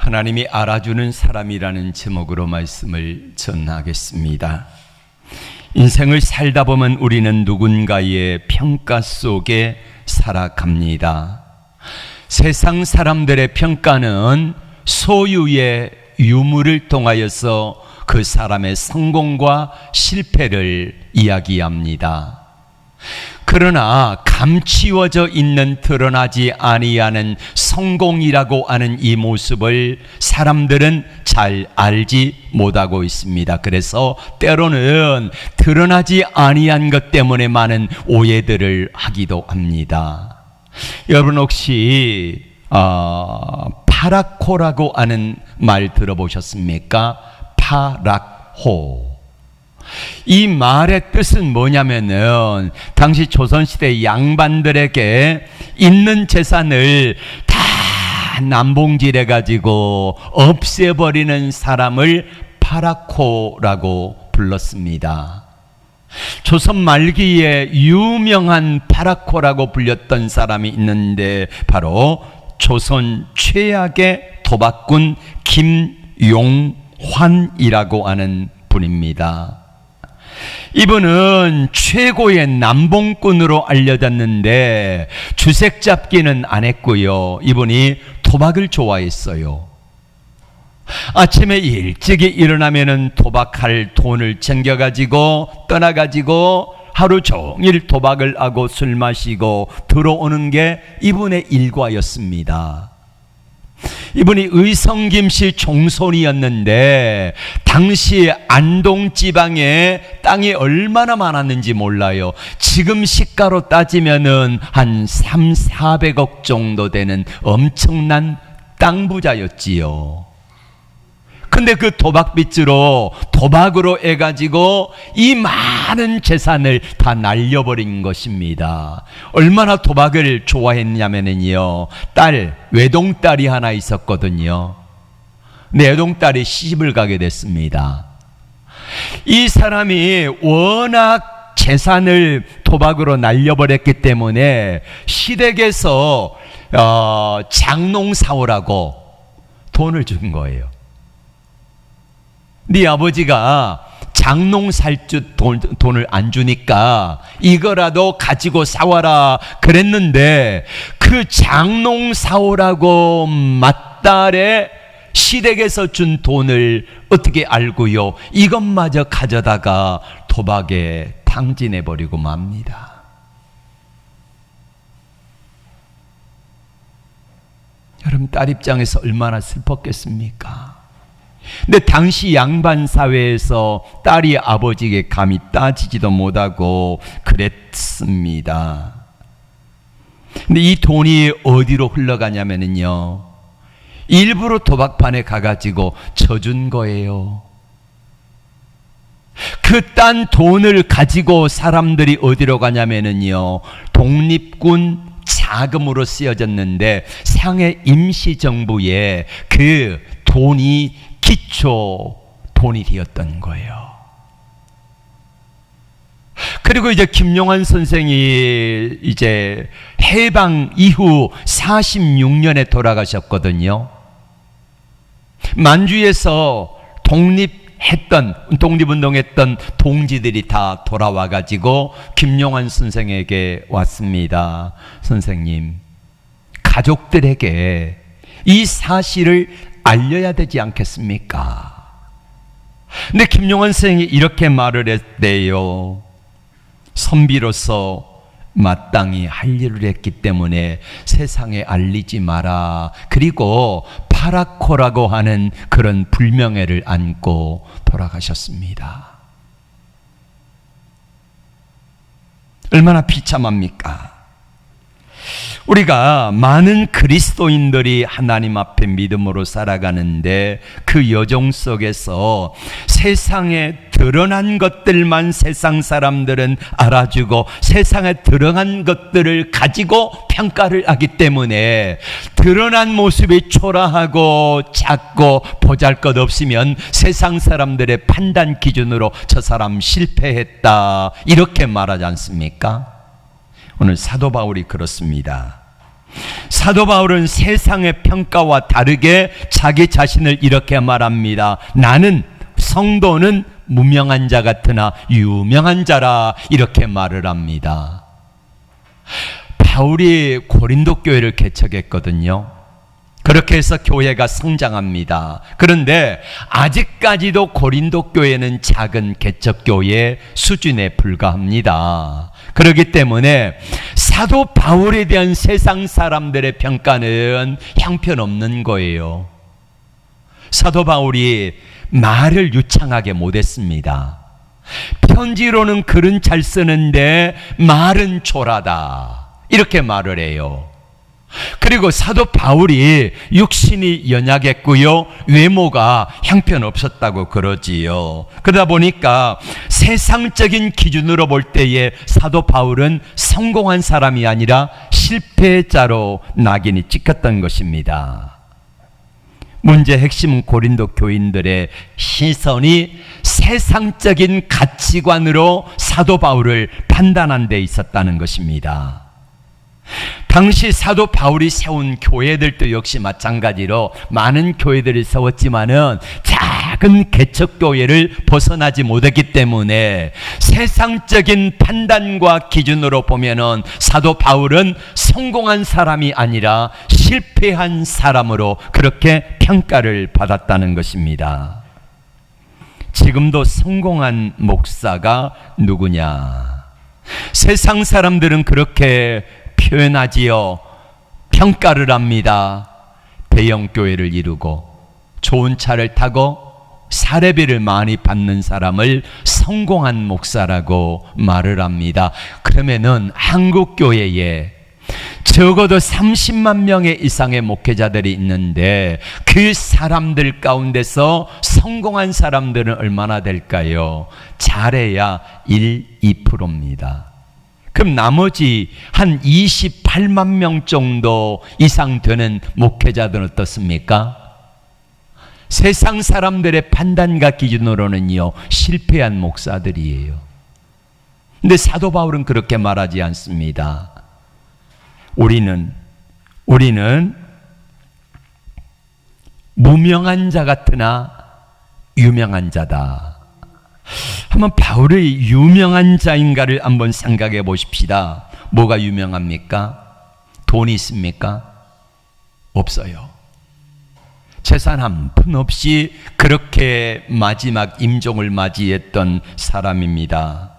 하나님이 알아주는 사람이라는 제목으로 말씀을 전하겠습니다. 인생을 살다 보면 우리는 누군가의 평가 속에 살아갑니다. 세상 사람들의 평가는 소유의 유무를 통하여서 그 사람의 성공과 실패를 이야기합니다. 그러나 감추어져 있는 드러나지 아니하는 성공이라고 하는 이 모습을 사람들은 잘 알지 못하고 있습니다. 그래서 때로는 드러나지 아니한 것 때문에 많은 오해들을 하기도 합니다. 여러분 혹시 파라코라고 하는 말 들어보셨습니까? 파락호. 이 말의 뜻은 뭐냐면은 당시 조선시대 양반들에게 있는 재산을 다 남봉질해 가지고 없애버리는 사람을 파라코라고 불렀습니다. 조선 말기에 유명한 파라코라고 불렸던 사람이 있는데 바로 조선 최악의 도박꾼 김용환이라고 하는 분입니다. 이분은 최고의 남봉꾼으로 알려졌는데 주색 잡기는 안 했고요. 이분이 도박을 좋아했어요. 아침에 일찍이 일어나면은 도박할 돈을 챙겨가지고 떠나가지고 하루 종일 도박을 하고 술 마시고 들어오는 게 이분의 일과였습니다. 이분이 의성김씨 종손이었는데 당시 안동 지방에 땅이 얼마나 많았는지 몰라요. 지금 시가로 따지면은 한 300~400억 정도 되는 엄청난 땅 부자였지요. 근데 그 도박빚으로 도박으로 해가지고 이 많은 재산을 다 날려버린 것입니다. 얼마나 도박을 좋아했냐면요, 외동딸이 하나 있었거든요. 외동딸이 시집을 가게 됐습니다. 이 사람이 워낙 재산을 도박으로 날려버렸기 때문에 시댁에서 장농 사오라고 돈을 준 거예요. 네 아버지가 장농 살 돈을 안 주니까 이거라도 가지고 사와라 그랬는데 그 장농 사오라고 맏딸의 시댁에서 준 돈을 어떻게 알고요? 이것마저 가져다가 도박에 탕진해버리고 맙니다. 여러분, 딸 입장에서 얼마나 슬펐겠습니까? 근데 당시 양반 사회에서 딸이 아버지에게 감히 따지지도 못하고 그랬습니다. 근데 이 돈이 어디로 흘러가냐면요, 일부러 도박판에 가가지고 져준 거예요. 그 딴 돈을 가지고 사람들이 어디로 가냐면요, 독립군 자금으로 쓰여졌는데 상해 임시정부에 그 돈이 기초 돈이 되었던 거예요. 그리고 이제 김용환 선생이 이제 해방 이후 46년에 돌아가셨거든요. 만주에서 독립운동했던 동지들이 다 돌아와 가지고 김용환 선생에게 왔습니다. 선생님, 가족들에게 이 사실을 알려야 되지 않겠습니까? 근데 김용환 선생이 이렇게 말을 했대요. 선비로서 마땅히 할 일을 했기 때문에 세상에 알리지 마라. 그리고 파라코라고 하는 그런 불명예를 안고 돌아가셨습니다. 얼마나 비참합니까? 우리가 많은 그리스도인들이 하나님 앞에 믿음으로 살아가는데 그 여정 속에서 세상에 드러난 것들만 세상 사람들은 알아주고 세상에 드러난 것들을 가지고 평가를 하기 때문에 드러난 모습이 초라하고 작고 보잘것없으면 세상 사람들의 판단 기준으로 저 사람 실패했다 이렇게 말하지 않습니까? 오늘 사도 바울이 그렇습니다. 사도 바울은 세상의 평가와 다르게 자기 자신을 이렇게 말합니다. 나는, 성도는 무명한 자 같으나 유명한 자라, 이렇게 말을 합니다. 바울이 고린도 교회를 개척했거든요. 그렇게 해서 교회가 성장합니다. 그런데 아직까지도 고린도 교회는 작은 개척교회 수준에 불과합니다. 그렇기 때문에 사도 바울에 대한 세상 사람들의 평가는 형편없는 거예요. 사도 바울이 말을 유창하게 못했습니다. 편지로는 글은 잘 쓰는데 말은 초라다, 이렇게 말을 해요. 그리고 사도 바울이 육신이 연약했고요, 외모가 형편없었다고 그러지요. 그러다 보니까 세상적인 기준으로 볼 때에 사도 바울은 성공한 사람이 아니라 실패자로 낙인이 찍혔던 것입니다. 문제의 핵심은 고린도 교인들의 시선이 세상적인 가치관으로 사도 바울을 판단한 데 있었다는 것입니다. 당시 사도 바울이 세운 교회들도 역시 마찬가지로 많은 교회들을 세웠지만은 작은 개척교회를 벗어나지 못했기 때문에 세상적인 판단과 기준으로 보면은 사도 바울은 성공한 사람이 아니라 실패한 사람으로 그렇게 평가를 받았다는 것입니다. 지금도 성공한 목사가 누구냐? 세상 사람들은 그렇게 표현하지요. 평가를 합니다. 대형 교회를 이루고 좋은 차를 타고 사례비를 많이 받는 사람을 성공한 목사라고 말을 합니다. 그러면은 한국 교회에 적어도 30만 명의 이상의 목회자들이 있는데 그 사람들 가운데서 성공한 사람들은 얼마나 될까요? 잘해야 1, 2%입니다. 그럼 나머지 한 28만 명 정도 이상 되는 목회자들은 어떻습니까? 세상 사람들의 판단과 기준으로는요, 실패한 목사들이에요. 근데 사도 바울은 그렇게 말하지 않습니다. 우리는 무명한 자 같으나 유명한 자다. 한번 바울의 유명한 자인가를 한번 생각해 보십시다. 뭐가 유명합니까? 돈이 있습니까? 없어요. 재산 한 푼 없이 그렇게 마지막 임종을 맞이했던 사람입니다.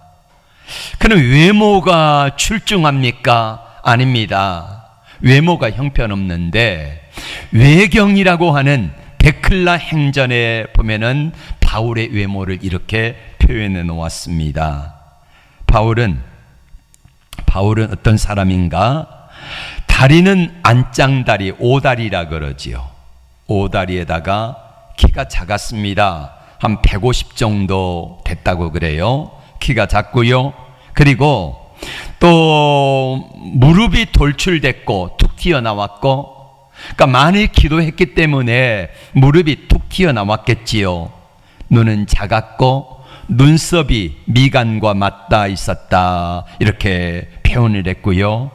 그럼 외모가 출중합니까? 아닙니다. 외모가 형편없는데 외경이라고 하는 데클라 행전에 보면은 바울의 외모를 이렇게 표현해 놓았습니다. 바울은 어떤 사람인가? 다리는 안짱다리, 오다리라 그러지요. 오다리에다가 키가 작았습니다. 한 150 정도 됐다고 그래요. 키가 작고요. 그리고 또 무릎이 돌출됐고 툭 튀어나왔고, 그러니까 많이 기도했기 때문에 무릎이 툭 튀어나왔겠지요. 눈은 작았고 눈썹이 미간과 맞닿아 있었다, 이렇게 표현을 했고요.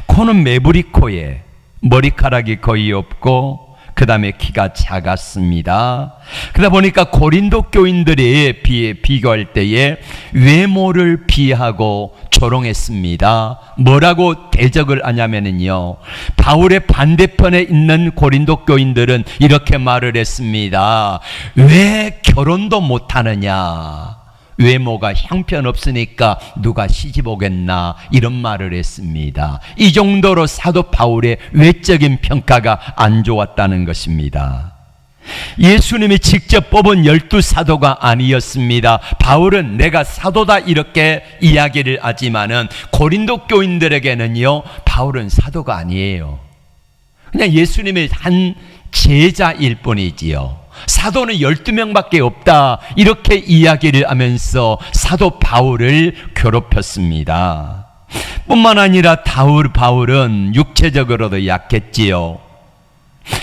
코는 매부리 코에 머리카락이 거의 없고 그 다음에 키가 작았습니다. 그러다 보니까 고린도 교인들이 비교할 때에 외모를 비하고 조롱했습니다. 뭐라고 대적을 하냐면요, 바울의 반대편에 있는 고린도 교인들은 이렇게 말을 했습니다. 왜 결혼도 못하느냐? 외모가 형편없으니까 누가 시집 오겠나, 이런 말을 했습니다. 이 정도로 사도 바울의 외적인 평가가 안 좋았다는 것입니다. 예수님이 직접 뽑은 12사도가 아니었습니다. 바울은 내가 사도다 이렇게 이야기를 하지만은 고린도 교인들에게는요, 바울은 사도가 아니에요. 그냥 예수님의 한 제자일 뿐이지요. 사도는 12명밖에 없다, 이렇게 이야기를 하면서 사도 바울을 괴롭혔습니다. 뿐만 아니라 바울은 육체적으로도 약했지요.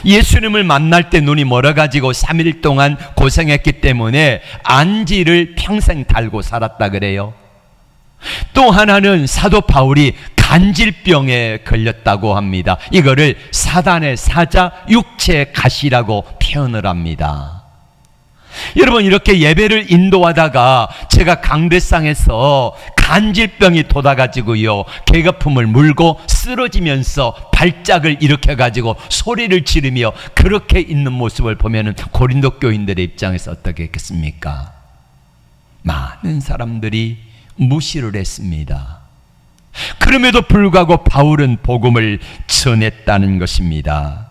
예수님을 만날 때 눈이 멀어가지고 3일 동안 고생했기 때문에 안지를 평생 달고 살았다 그래요. 또 하나는 사도 바울이 간질병에 걸렸다고 합니다. 이거를 사단의 사자 육체 가시라고 표현을 합니다. 여러분, 이렇게 예배를 인도하다가 제가 강대상에서 간질병이 돋아가지고요, 계거품을 물고 쓰러지면서 발작을 일으켜가지고 소리를 지르며 그렇게 있는 모습을 보면은 고린도 교인들의 입장에서 어떻게 했겠습니까? 많은 사람들이 무시를 했습니다. 그럼에도 불구하고 바울은 복음을 전했다는 것입니다.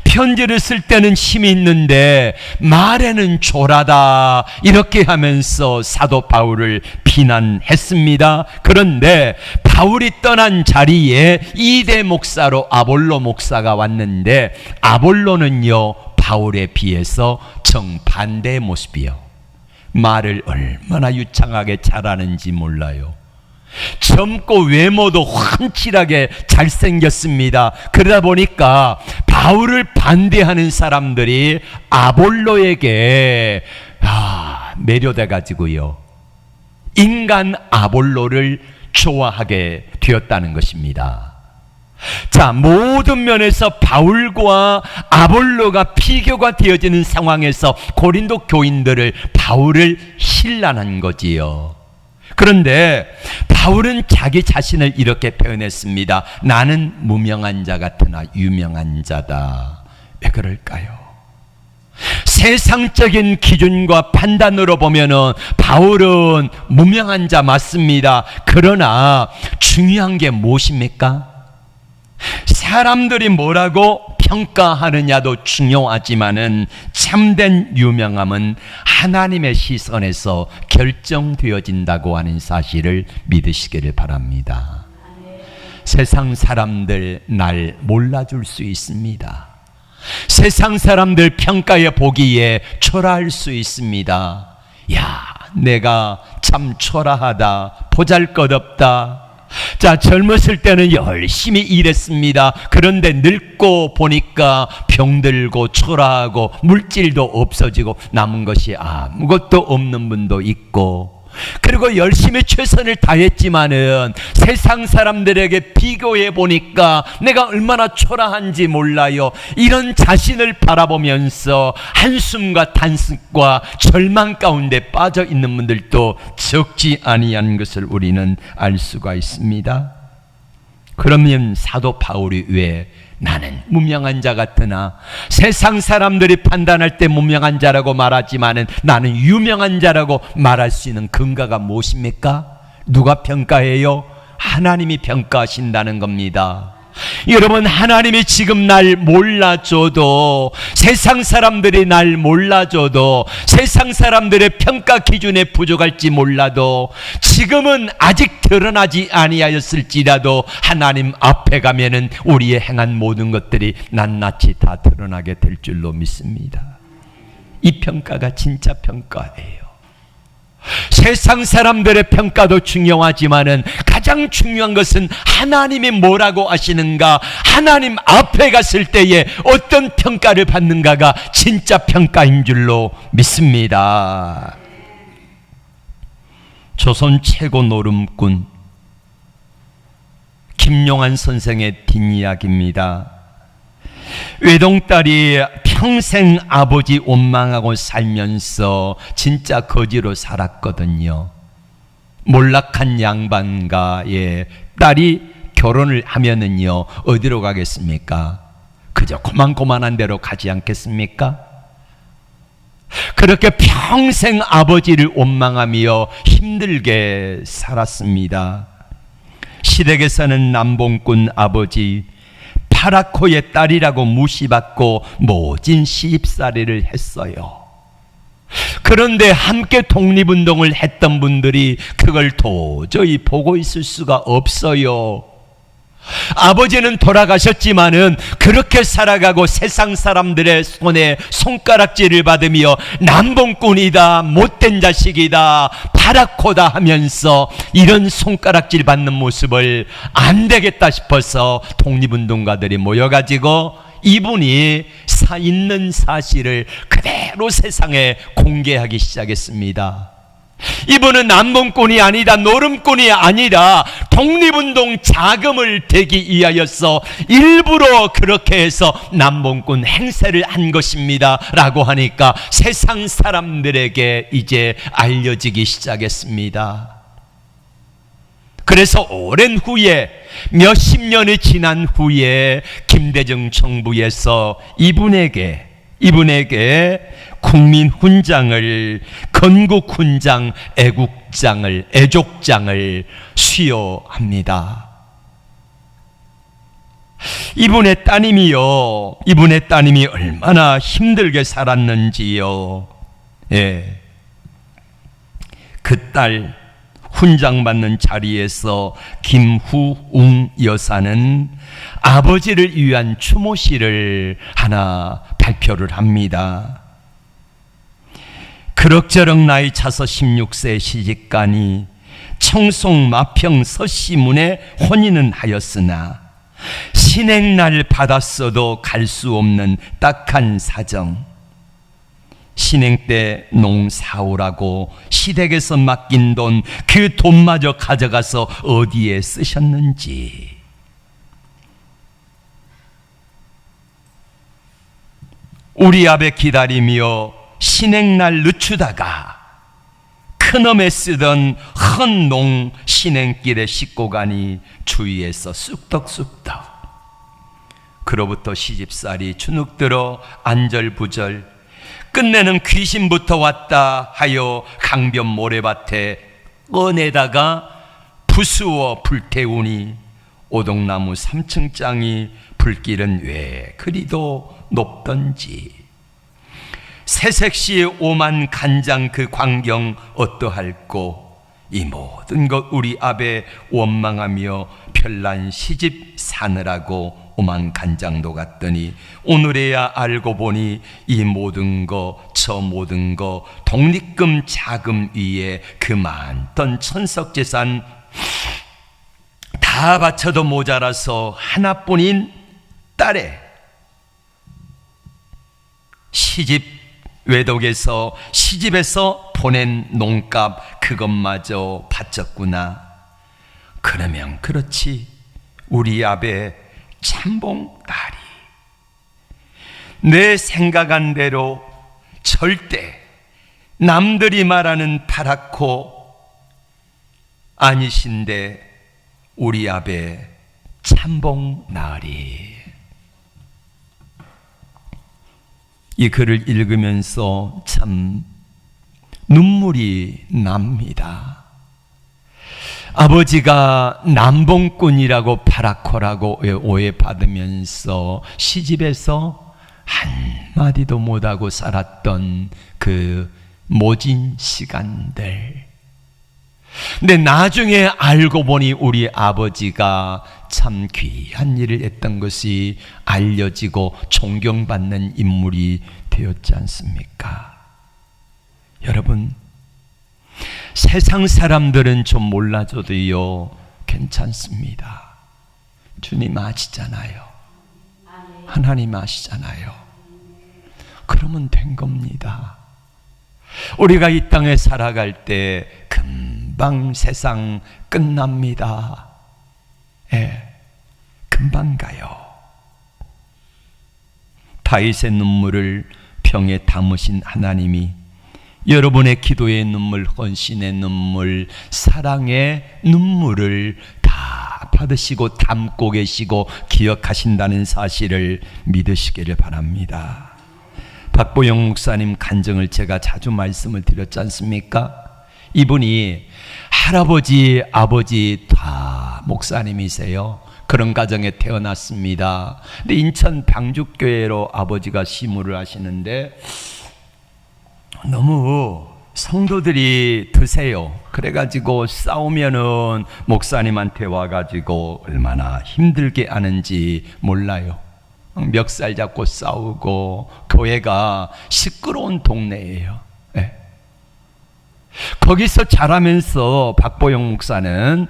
편지를 쓸 때는 힘이 있는데 말에는 졸하다, 이렇게 하면서 사도 바울을 비난했습니다. 그런데 바울이 떠난 자리에 이대 목사로 아볼로 목사가 왔는데, 아볼로는요 바울에 비해서 정반대의 모습이요, 말을 얼마나 유창하게 잘하는지 몰라요. 젊고 외모도 훤칠하게 잘생겼습니다. 그러다 보니까 바울을 반대하는 사람들이 아볼로에게 매료돼 가지고요, 인간 아볼로를 좋아하게 되었다는 것입니다. 자, 모든 면에서 바울과 아볼로가 비교가 되어지는 상황에서 고린도 교인들을 바울을 힐난한 거지요. 그런데 바울은 자기 자신을 이렇게 표현했습니다. 나는 무명한 자 같으나 유명한 자다. 왜 그럴까요? 세상적인 기준과 판단으로 보면은 바울은 무명한 자 맞습니다. 그러나 중요한 게 무엇입니까? 사람들이 뭐라고 평가하느냐도 중요하지만은 참된 유명함은 하나님의 시선에서 결정되어진다고 하는 사실을 믿으시기를 바랍니다. 세상 사람들 날 몰라줄 수 있습니다. 세상 사람들 평가에 보기에 초라할 수 있습니다. 야, 내가 참 초라하다, 보잘것없다. 자, 젊었을 때는 열심히 일했습니다. 그런데 늙고 보니까 병들고 초라하고 물질도 없어지고 남은 것이 아무것도 없는 분도 있고, 그리고 열심히 최선을 다했지만은 세상 사람들에게 비교해 보니까 내가 얼마나 초라한지 몰라요. 이런 자신을 바라보면서 한숨과 단숨과 절망 가운데 빠져 있는 분들도 적지 아니한 것을 우리는 알 수가 있습니다. 그러면 사도 바울이 왜 나는 무명한 자 같으나, 세상 사람들이 판단할 때 무명한 자라고 말하지만은 나는 유명한 자라고 말할 수 있는 근거가 무엇입니까? 누가 평가해요? 하나님이 평가하신다는 겁니다. 여러분, 하나님이 지금 날 몰라줘도, 세상 사람들이 날 몰라줘도, 세상 사람들의 평가 기준에 부족할지 몰라도, 지금은 아직 드러나지 아니하였을지라도 하나님 앞에 가면은 우리의 행한 모든 것들이 낱낱이 다 드러나게 될 줄로 믿습니다. 이 평가가 진짜 평가예요. 세상 사람들의 평가도 중요하지만은 가장 중요한 것은 하나님이 뭐라고 하시는가, 하나님 앞에 갔을 때에 어떤 평가를 받는가가 진짜 평가인 줄로 믿습니다. 조선 최고 노름꾼 김용한 선생의 뒷이야기입니다. 외동딸이 평생 아버지 원망하고 살면서 진짜 거지로 살았거든요. 몰락한 양반가의 딸이 결혼을 하면은요, 어디로 가겠습니까? 그저 고만고만한 데로 가지 않겠습니까? 그렇게 평생 아버지를 원망하며 힘들게 살았습니다. 시댁에서는 남봉꾼 아버지 파라코의 딸이라고 무시받고 모진 시집살이를 했어요. 그런데 함께 독립운동을 했던 분들이 그걸 도저히 보고 있을 수가 없어요. 아버지는 돌아가셨지만은 그렇게 살아가고 세상 사람들의 손에 손가락질을 받으며 남봉꾼이다, 못된 자식이다, 파라코다 하면서 이런 손가락질 받는 모습을 안 되겠다 싶어서 독립운동가들이 모여가지고 이분이 있는 사실을 그대로 세상에 공개하기 시작했습니다. 이분은 남봉꾼이 아니다, 노름꾼이 아니라 독립운동 자금을 대기 위하여서 일부러 그렇게 해서 남봉꾼 행세를 한 것입니다 라고 하니까 세상 사람들에게 이제 알려지기 시작했습니다. 그래서 오랜 후에 몇십 년이 지난 후에 김대중 정부에서 이분에게 국민훈장을, 건국훈장, 애족장을 수여합니다. 이분의 따님이 얼마나 힘들게 살았는지요. 예. 그 딸 훈장 받는 자리에서 김후웅 여사는 아버지를 위한 추모시를 하나 발표를 합니다. 그럭저럭 나이 차서 16세 시집가니 청송 마평 서시문에 혼인은 하였으나 신행날 받았어도 갈 수 없는 딱한 사정. 신행 때 농 사오라고 시댁에서 맡긴 돈, 그 돈마저 가져가서 어디에 쓰셨는지. 우리 아베 기다리며 신행날 늦추다가 큰엄에 쓰던 헌농 신행길에 싣고 가니 주위에서 쑥덕쑥덕. 그로부터 시집살이 주눅들어 안절부절. 끝내는 귀신부터 왔다 하여 강변 모래밭에 꺼내다가 부수어 불태우니 오동나무 3층장이 불길은 왜 그리도 높던지. 새색시의 오만 간장 그 광경 어떠할꼬. 이 모든 것 우리 아베 원망하며 별난 시집 사느라고 오만 간장도 갔더니 오늘에야 알고 보니 이 모든 거 저 모든 거 독립금 자금 위에 그 많던 천석재산 다 바쳐도 모자라서 하나뿐인 딸의 시집 외독에서 시집에서 보낸 농값 그것마저 바쳤구나. 그러면 그렇지, 우리 아베 참봉 딸이 내 생각한 대로 절대 남들이 말하는 파랗고 아니신데 우리 아베 참봉 나으리. 이 글을 읽으면서 참 눈물이 납니다. 아버지가 남봉꾼이라고 파랗고라고 오해받으면서 시집에서 한마디도 못하고 살았던 그 모진 시간들. 근데 나중에 알고 보니 우리 아버지가 참 귀한 일을 했던 것이 알려지고 존경받는 인물이 되었지 않습니까? 여러분, 세상 사람들은 좀 몰라줘도요 괜찮습니다. 주님 아시잖아요. 하나님 아시잖아요. 그러면 된 겁니다. 우리가 이 땅에 살아갈 때 금방 세상 끝납니다. 예, 금방 가요. 다윗의 눈물을 병에 담으신 하나님이 여러분의 기도의 눈물, 헌신의 눈물, 사랑의 눈물을 다 받으시고 담고 계시고 기억하신다는 사실을 믿으시기를 바랍니다. 박보영 목사님 간증을 제가 자주 말씀을 드렸지 않습니까? 이분이 할아버지, 아버지 다 목사님이세요. 그런 가정에 태어났습니다. 근데 인천 방죽교회로 아버지가 시무를 하시는데 너무 성도들이 드세요. 그래가지고 싸우면은 목사님한테 와가지고 얼마나 힘들게 하는지 몰라요. 멱살 잡고 싸우고 교회가 시끄러운 동네예요. 네. 거기서 자라면서 박보영 목사는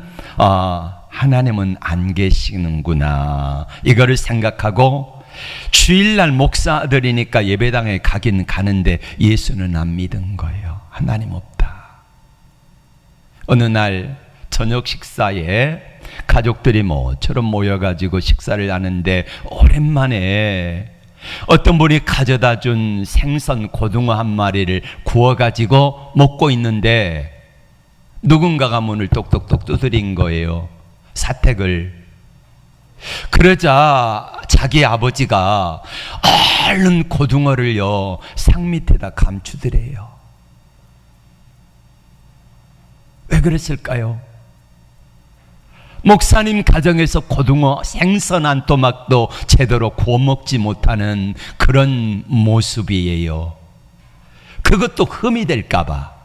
하나님은 안 계시는구나 이거를 생각하고 주일날 목사들이니까 예배당에 가긴 가는데 예수는 안 믿은 거예요. 하나님 없다. 어느 날 저녁 식사에 가족들이 모처럼 모여가지고 식사를 하는데 오랜만에 어떤 분이 가져다 준 생선 고등어 한 마리를 구워가지고 먹고 있는데 누군가가 문을 똑똑똑 두드린 거예요. 사택을. 그러자 자기 아버지가 얼른 고등어를요 상 밑에다 감추더래요. 왜 그랬을까요? 목사님 가정에서 고등어 생선 한 토막도 제대로 구워 먹지 못하는 그런 모습이에요. 그것도 흠이 될까봐.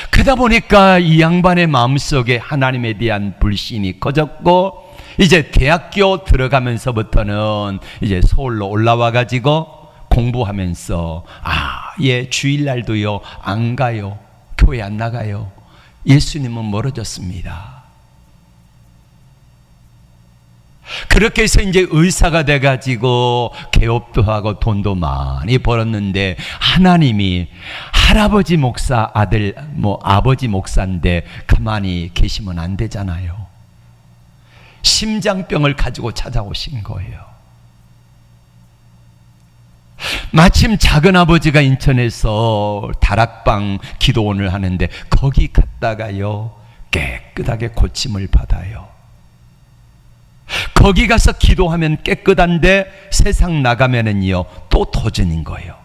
그러다 보니까 이 양반의 마음속에 하나님에 대한 불신이 커졌고, 이제 대학교 들어가면서부터는 이제 서울로 올라와 가지고 공부하면서 얘 주일날도요 안 가요. 교회 안 나가요. 예수님은 멀어졌습니다. 그렇게 해서 이제 의사가 돼가지고 개업도 하고 돈도 많이 벌었는데, 하나님이 할아버지 목사 아들 아버지 목사인데 가만히 계시면 안 되잖아요. 심장병을 가지고 찾아오신 거예요. 마침 작은아버지가 인천에서 다락방 기도원을 하는데 거기 갔다가요 깨끗하게 고침을 받아요. 거기 가서 기도하면 깨끗한데 세상 나가면은요 또 도전인 거예요.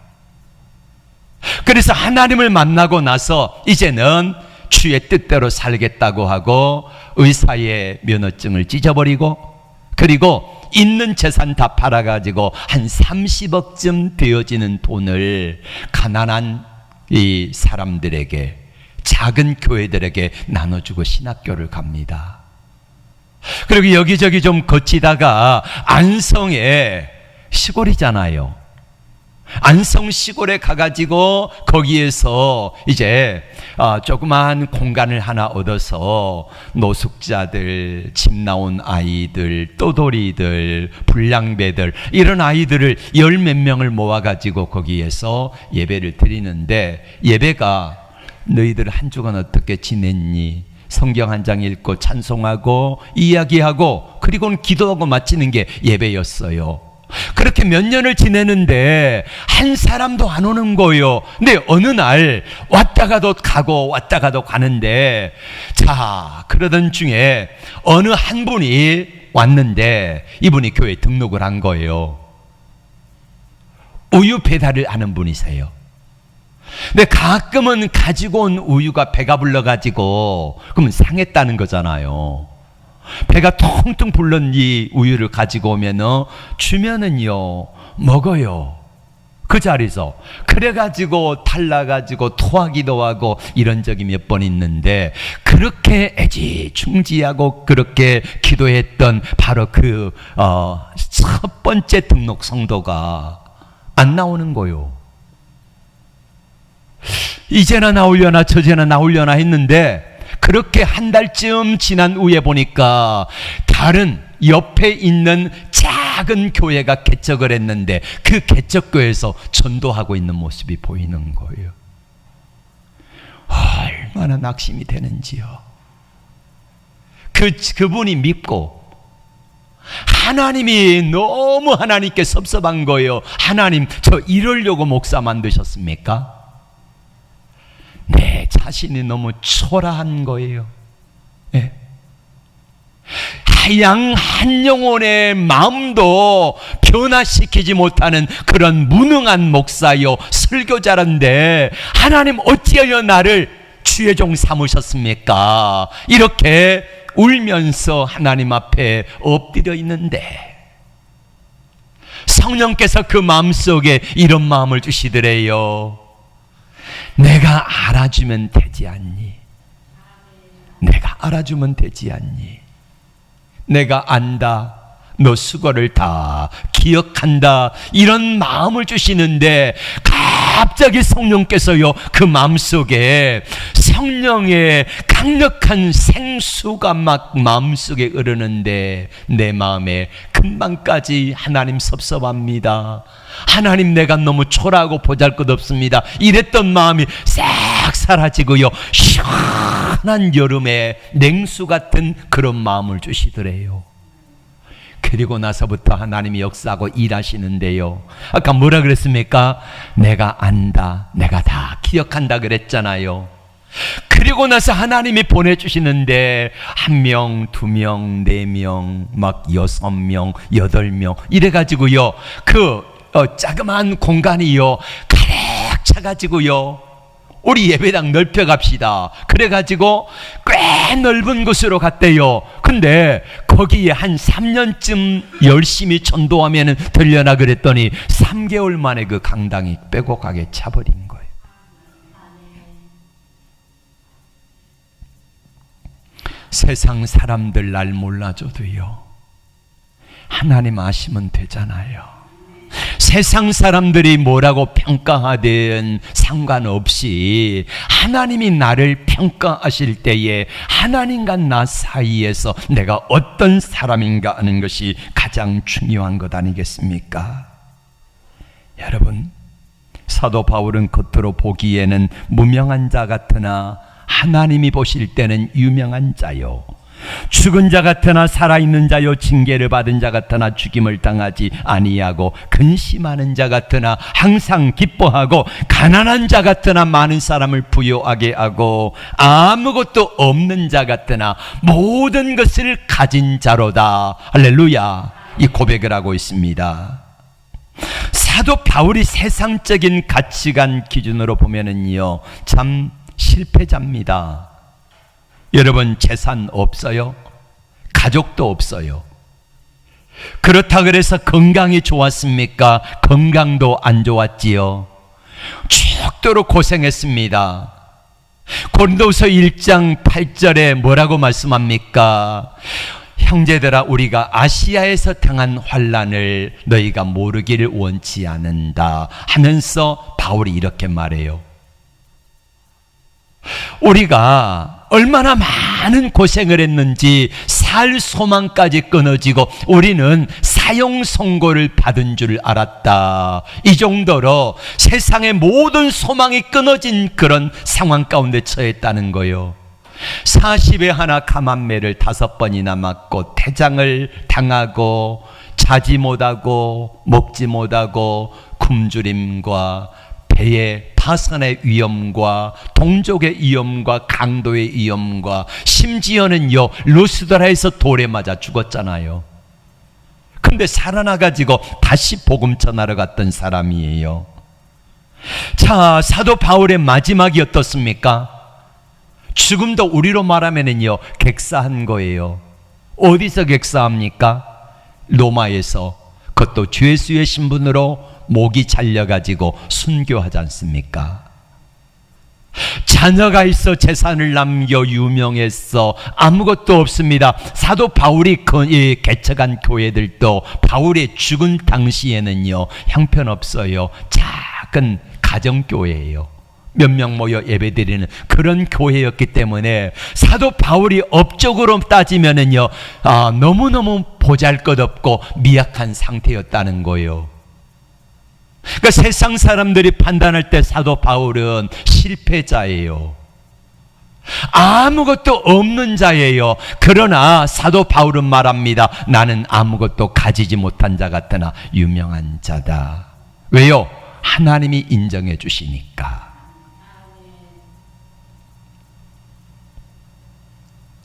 그래서 하나님을 만나고 나서 이제는 주의 뜻대로 살겠다고 하고 의사의 면허증을 찢어버리고, 그리고 있는 재산 다 팔아가지고 한 30억쯤 되어지는 돈을 가난한 이 사람들에게, 작은 교회들에게 나눠주고 신학교를 갑니다. 그리고 여기저기 좀 거치다가 안성에, 시골이잖아요, 안성 시골에 가가지고 거기에서 이제 조그마한 공간을 하나 얻어서 노숙자들, 집 나온 아이들, 떠돌이들, 불량배들, 이런 아이들을 10몇 명을 모아가지고 거기에서 예배를 드리는데, 예배가 너희들 한 주간 어떻게 지냈니? 성경 한 장 읽고 찬송하고 이야기하고 그리고는 기도하고 마치는 게 예배였어요. 그렇게 몇 년을 지내는데 한 사람도 안 오는 거예요. 근데 어느 날 왔다가도 가고 왔다가도 가는데, 자 그러던 중에 어느 한 분이 왔는데 이분이 교회에 등록을 한 거예요. 우유 배달을 하는 분이세요. 근데 가끔은 가지고 온 우유가 배가 불러가지고 그러면 상했다는 거잖아요. 배가 텅텅 불른 이 우유를 가지고 오면은 주면은요 먹어요. 그 자리에서. 그래가지고 탈나가지고 토하기도 하고 이런 적이 몇 번 있는데, 그렇게 애지중지하고 그렇게 기도했던 바로 그 첫 번째 등록 성도가 안 나오는 거요. 이제나 나오려나 저제나 나오려나 했는데, 그렇게 한 달쯤 지난 후에 보니까 다른 옆에 있는 작은 교회가 개척을 했는데 그 개척교회에서 전도하고 있는 모습이 보이는 거예요. 얼마나 낙심이 되는지요. 그분이 믿고, 하나님이 너무 하나님께 섭섭한 거예요. 하나님, 저 이러려고 목사 만드셨습니까? 내 자신이 너무 초라한 거예요. 네. 양 한 영혼의 마음도 변화시키지 못하는 그런 무능한 목사요, 설교자란데 하나님 어찌하여 나를 주의 종 삼으셨습니까? 이렇게 울면서 하나님 앞에 엎드려 있는데, 성령께서 그 마음속에 이런 마음을 주시더래요. 내가 알아주면 되지 않니? 내가 알아주면 되지 않니? 내가 안다, 너 수고를 다 기억한다, 이런 마음을 주시는데 갑자기 성령께서요 그 마음속에 성령의 강력한 생수가 막 마음속에 흐르는데, 내 마음에 금방까지 하나님 섭섭합니다, 하나님 내가 너무 초라하고 보잘것없습니다, 이랬던 마음이 싹 사라지고요, 시원한 여름에 냉수 같은 그런 마음을 주시더래요. 그리고 나서부터 하나님이 역사하고 일하시는데요, 아까 뭐라 그랬습니까? 내가 안다, 내가 다 기억한다 그랬잖아요. 그리고 나서 하나님이 보내주시는데 1명, 2명, 4명, 막 6명, 8명 이래가지고요, 그 자그마한 공간이요 가득 차가지고요, 우리 예배당 넓혀갑시다 그래가지고 꽤 넓은 곳으로 갔대요. 근데 거기에 한 3년쯤 열심히 전도하면 들려나 그랬더니 3개월 만에 그 강당이 빼곡하게 차버린 거예요. 세상 사람들 날 몰라줘도요, 하나님 아시면 되잖아요. 세상 사람들이 뭐라고 평가하든 상관없이 하나님이 나를 평가하실 때에 하나님과 나 사이에서 내가 어떤 사람인가 하는 것이 가장 중요한 것 아니겠습니까? 여러분, 사도 바울은 겉으로 보기에는 무명한 자 같으나 하나님이 보실 때는 유명한 자요, 죽은 자 같으나 살아있는 자요, 징계를 받은 자 같으나 죽임을 당하지 아니하고, 근심하는 자 같으나 항상 기뻐하고, 가난한 자 같으나 많은 사람을 부유하게 하고, 아무것도 없는 자 같으나 모든 것을 가진 자로다. 할렐루야. 이 고백을 하고 있습니다. 사도 바울이 세상적인 가치관 기준으로 보면은요, 참 실패자입니다. 여러분, 재산 없어요? 가족도 없어요. 그렇다 그래서 건강이 좋았습니까? 건강도 안 좋았지요. 죽도록 고생했습니다. 고린도후서 1장 8절에 뭐라고 말씀합니까? 형제들아, 우리가 아시아에서 당한 환난을 너희가 모르기를 원치 않는다 하면서 바울이 이렇게 말해요. 우리가 얼마나 많은 고생을 했는지 살 소망까지 끊어지고 우리는 사형 선고를 받은 줄 알았다. 이 정도로 세상의 모든 소망이 끊어진 그런 상황 가운데 처했다는 거예요. 40에 하나 감한매를 5번이나 맞고 태장을 당하고 자지 못하고 먹지 못하고 굶주림과 배의 파산의 위험과 동족의 위험과 강도의 위험과 심지어는요, 루스드라에서 돌에 맞아 죽었잖아요. 근데 살아나가지고 다시 복음 전하러 갔던 사람이에요. 자, 사도 바울의 마지막이 어떻습니까? 죽음도 우리로 말하면은요, 객사한 거예요. 어디서 객사합니까? 로마에서. 그것도 죄수의 신분으로 목이 잘려가지고 순교하지 않습니까? 자녀가 있어 재산을 남겨 유명했어. 아무것도 없습니다. 사도 바울이 개척한 교회들도 바울이 죽은 당시에는요, 형편없어요. 작은 가정교회예요. 몇 명 모여 예배드리는 그런 교회였기 때문에 사도 바울이 업적으로 따지면은요, 너무너무 보잘것없고 미약한 상태였다는 거예요. 그러니까 세상 사람들이 판단할 때 사도 바울은 실패자예요. 아무것도 없는 자예요. 그러나 사도 바울은 말합니다. 나는 아무것도 가지지 못한 자 같으나 유명한 자다. 왜요? 하나님이 인정해 주시니까.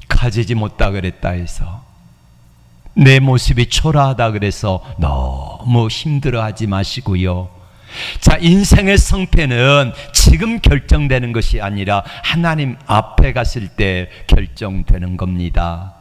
가지지 못다 그랬다 해서, 내 모습이 초라하다 그래서 너무 힘들어하지 마시고요. 자, 인생의 성패는 지금 결정되는 것이 아니라 하나님 앞에 갔을 때 결정되는 겁니다.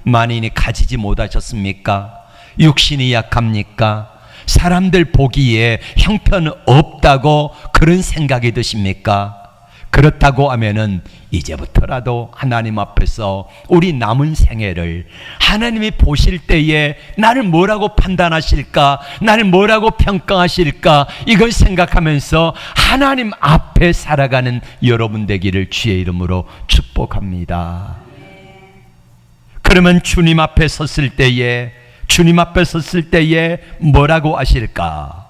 만인이 가지지 못하셨습니까? 육신이 약합니까? 사람들 보기에 형편 없다고 그런 생각이 드십니까? 그렇다고 하면은 이제부터라도 하나님 앞에서 우리 남은 생애를 하나님이 보실 때에 나를 뭐라고 판단하실까, 나를 뭐라고 평가하실까, 이걸 생각하면서 하나님 앞에 살아가는 여러분 되기를 주의 이름으로 축복합니다. 그러면 주님 앞에 섰을 때에 뭐라고 하실까?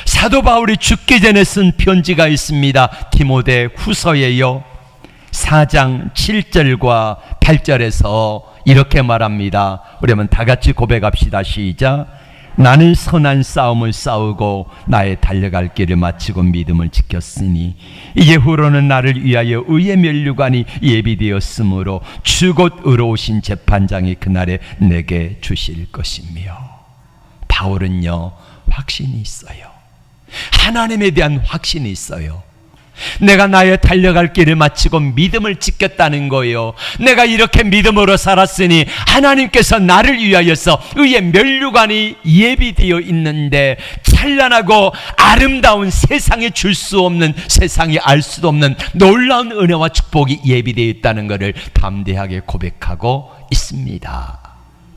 사도 바울이 죽기 전에 쓴 편지가 있습니다. 디모데 후서예요. 4장 7절과 8절에서 이렇게 말합니다. 우리 한번 다 같이 고백합시다. 시작. 나는 선한 싸움을 싸우고 나의 달려갈 길을 마치고 믿음을 지켰으니 이후로는 나를 위하여 의의 면류관이 예비되었으므로 주 곧 의로우신 재판장이 그날에 내게 주실 것이며. 바울은요, 확신이 있어요. 하나님에 대한 확신이 있어요. 내가 나의 달려갈 길을 마치고 믿음을 지켰다는 거예요. 내가 이렇게 믿음으로 살았으니 하나님께서 나를 위하여서 의의 면류관이 예비되어 있는데, 찬란하고 아름다운 세상에 줄 수 없는, 세상이 알 수도 없는 놀라운 은혜와 축복이 예비되어 있다는 것을 담대하게 고백하고 있습니다.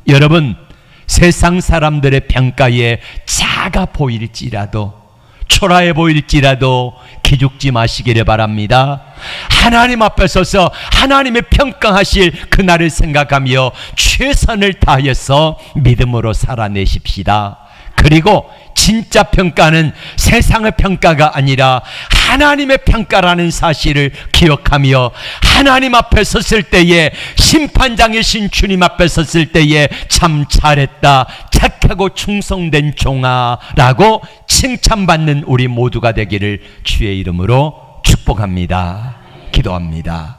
여러분, 세상 사람들의 평가에 작아 보일지라도, 초라해 보일지라도 기죽지 마시기를 바랍니다. 하나님 앞에 서서 하나님의 평가하실 그날을 생각하며 최선을 다해서 믿음으로 살아내십시다. 그리고 진짜 평가는 세상의 평가가 아니라 하나님의 평가라는 사실을 기억하며 하나님 앞에 섰을 때에, 심판장이신 주님 앞에 섰을 때에 참 잘했다, 착하고 충성된 종아 라고 칭찬받는 우리 모두가 되기를 주의 이름으로 축복합니다. 기도합니다.